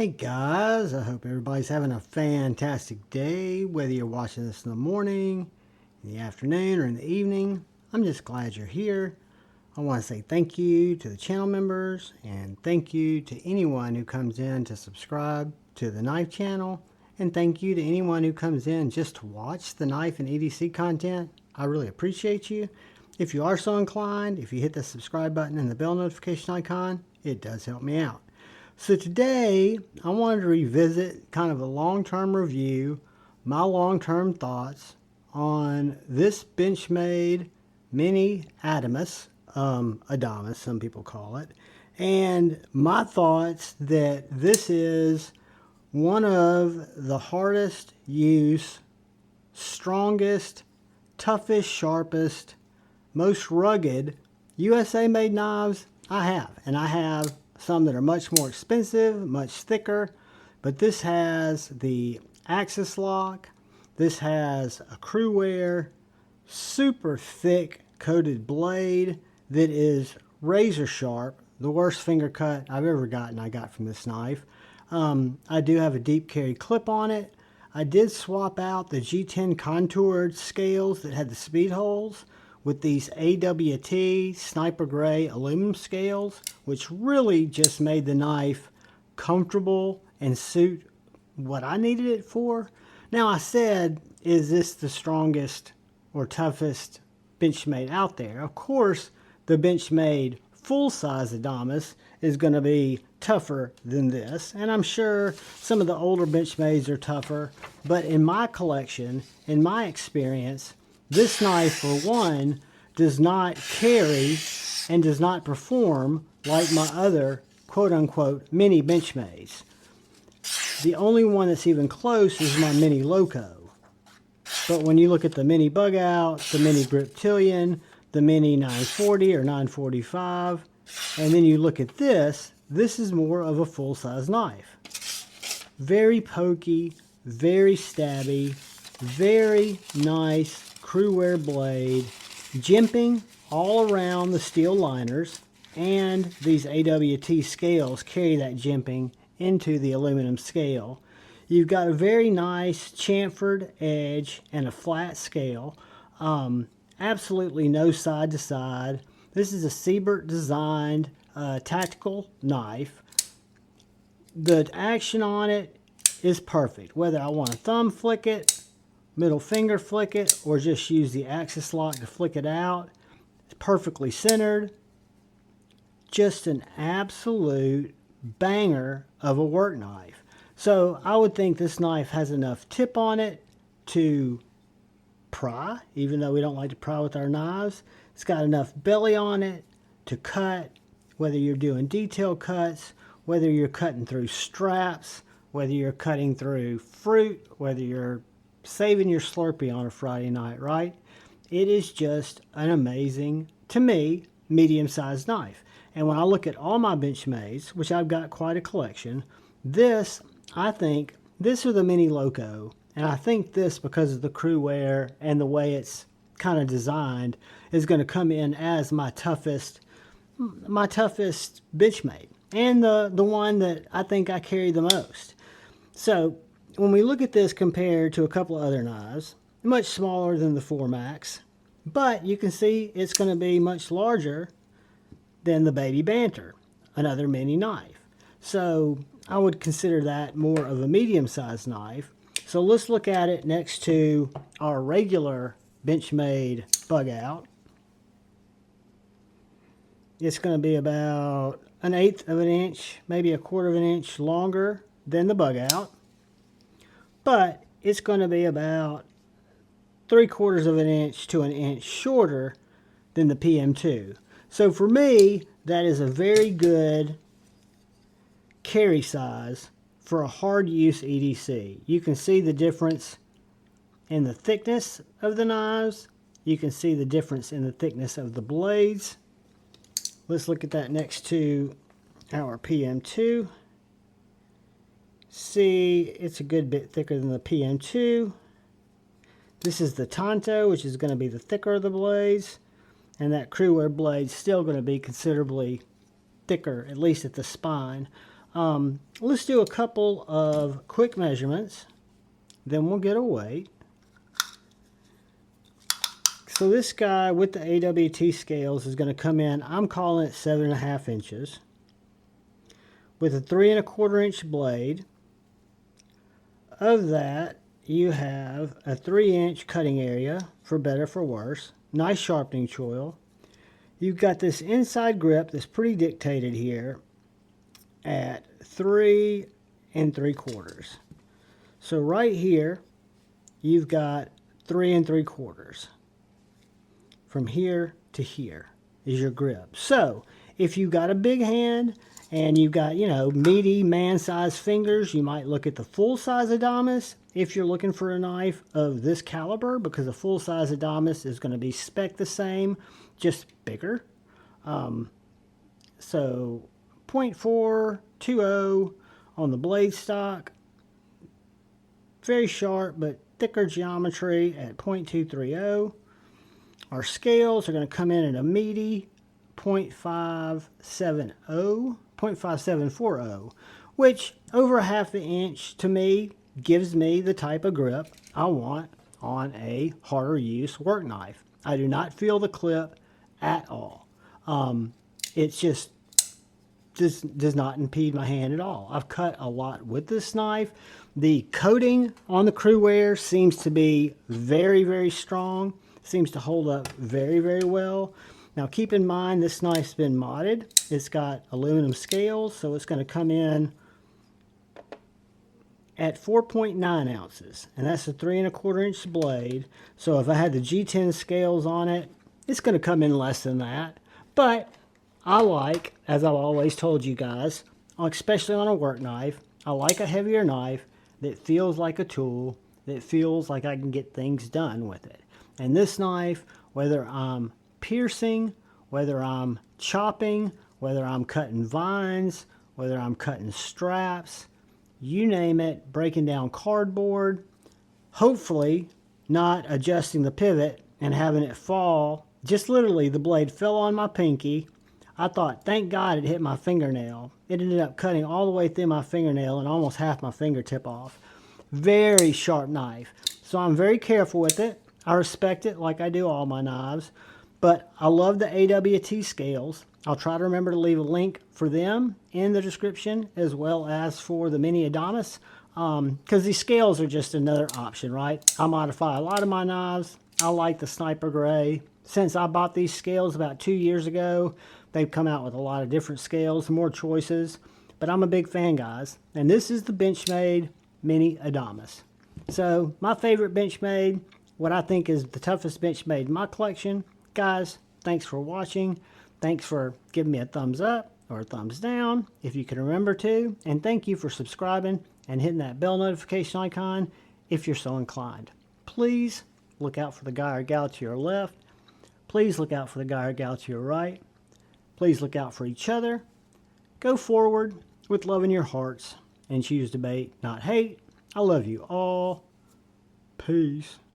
Hey guys, I hope everybody's having a fantastic day, whether you're watching this in the morning, in the afternoon, or in the evening. I'm just glad you're here. I want to say thank you to the channel members and thank you to anyone who comes in to subscribe to the knife channel, and thank you to anyone who comes in just to watch the knife and EDC content. I really appreciate you. If you are so inclined, if you hit the subscribe button and the bell notification icon, it does help me out. So today, I wanted to revisit kind of a long-term review, my long-term thoughts on this Benchmade Mini Adamas, Adamas, some people call it, and my thoughts that this is one of the hardest use, strongest, toughest, sharpest, most rugged USA-made knives I have, and I have some that are much more expensive, much thicker, but this has the AXIS lock. This has a CRU-WEAR, super thick coated blade that is razor sharp. The worst finger cut I've ever gotten I got from this knife. I do have a deep carry clip on it. I did swap out the G10 contoured scales that had the speed holes with these AWT Sniper Gray aluminum scales, which really just made the knife comfortable and suit what I needed it for. Now I said, is this the strongest or toughest Benchmade out there? Of course, the Benchmade full-size Adamas is going to be tougher than this, and I'm sure some of the older Benchmades are tougher, but in my collection, in my experience, this knife, for one, does not carry and does not perform like my other quote-unquote mini Benchmades. The only one that's even close is my Mini Loco. But when you look at the Mini Bug Out, the Mini Griptilian, the Mini 940 or 945, and then you look at this, this is more of a full-size knife. Very pokey, very stabby, very nice CRU-WEAR blade, jimping all around the steel liners, and these AWT scales carry that jimping into the aluminum scale. You've got a very nice chamfered edge and a flat scale. Absolutely no side to side. This is a Sibert designed tactical knife. The action on it is perfect. Whether I want to thumb flick it, middle finger flick it, or just use the AXIS lock to flick it out. It's perfectly centered. Just an absolute banger of a work knife. So I would think this knife has enough tip on it to pry, even though we don't like to pry with our knives. It's got enough belly on it to cut, whether you're doing detail cuts, whether you're cutting through straps, whether you're cutting through fruit, whether you're saving your Slurpee on a Friday night, right? It is just an amazing, to me, medium-sized knife. And when I look at all my Benchmades, which I've got quite a collection, this, I think, this or the Mini Loco, and I think this, because of the CRU-WEAR and the way it's kind of designed, is going to come in as my toughest Benchmade, and the one that I think I carry the most. So when we look at this compared to a couple of other knives, much smaller than the 4MAX, but you can see it's going to be much larger than the Baby Banter, another mini knife. So I would consider that more of a medium-sized knife. So let's look at it next to our regular Benchmade Bug Out. It's going to be about 1/8 of an inch, maybe 1/4 of an inch longer than the Bug Out, but it's going to be about 3/4 of an inch to an inch shorter than the PM2. So for me, that is a very good carry size for a hard use EDC. You can see the difference in the thickness of the knives. You can see the difference in the thickness of the blades. Let's look at that next to our PM2. See, it's a good bit thicker than the PM2. This is the Tonto, which is going to be the thicker of the blades, and that CRU-WEAR blade is still going to be considerably thicker, at least at the spine. Let's do a couple of quick measurements, then we'll get a weight. So this guy with the AWT scales is going to come in, I'm calling it 7.5 inches, with a 3 1/4 inch blade. Of that, you have a 3 inch cutting area, for better for worse. Nice sharpening choil. You've got this inside grip that's pretty dictated here at 3 3/4. So right here, you've got 3 3/4. From here to here is your grip. So if you've got a big hand and you've got, you know, meaty man-sized fingers, you might look at the full-size Adamas if you're looking for a knife of this caliber, because a full-size Adamas is going to be spec the same, just bigger. So 0.420 on the blade stock, very sharp but thicker geometry at 0.230. Our scales are going to come in at a meaty 0.570, which over a half an inch to me gives me the type of grip I want on a harder use work knife. I do not feel the clip at all. It's just does not impede my hand at all. I've cut a lot with this knife. The coating on the CRU-WEAR seems to be very, very strong. Seems to hold up very, very well. Now keep in mind this knife's been modded. It's got aluminum scales, so it's going to come in at 4.9 ounces, and that's a 3 1/4 inch blade. So if I had the G10 scales on it, it's going to come in less than that. But I like, as I've always told you guys, especially on a work knife, I like a heavier knife that feels like a tool, that feels like I can get things done with it. And this knife, whether I'm piercing, whether I'm chopping, whether I'm cutting vines, whether I'm cutting straps, you name it, breaking down cardboard, hopefully not adjusting the pivot and having it fall. Just literally, the blade fell on my pinky. I thought, thank God it hit my fingernail. It ended up cutting all the way through my fingernail and almost half my fingertip off. Very sharp knife. So I'm very careful with it. I respect it like I do all my knives. But I love the AWT scales. I'll try to remember to leave a link for them in the description, as well as for the Mini Adamas, because these scales are just another option, right? I modify a lot of my knives. I like the Sniper Gray. Since I bought these scales about 2 years ago, they've come out with a lot of different scales, more choices. But I'm a big fan, guys. And this is the Benchmade Mini Adamas. So my favorite Benchmade, what I think is the toughest Benchmade in my collection. Guys, thanks for watching. Thanks for giving me a thumbs up or a thumbs down, if you can remember to. And thank you for subscribing and hitting that bell notification icon if you're so inclined. Please look out for the guy or gal to your left. Please look out for the guy or gal to your right. Please look out for each other. Go forward with love in your hearts and choose debate, not hate. I love you all. Peace.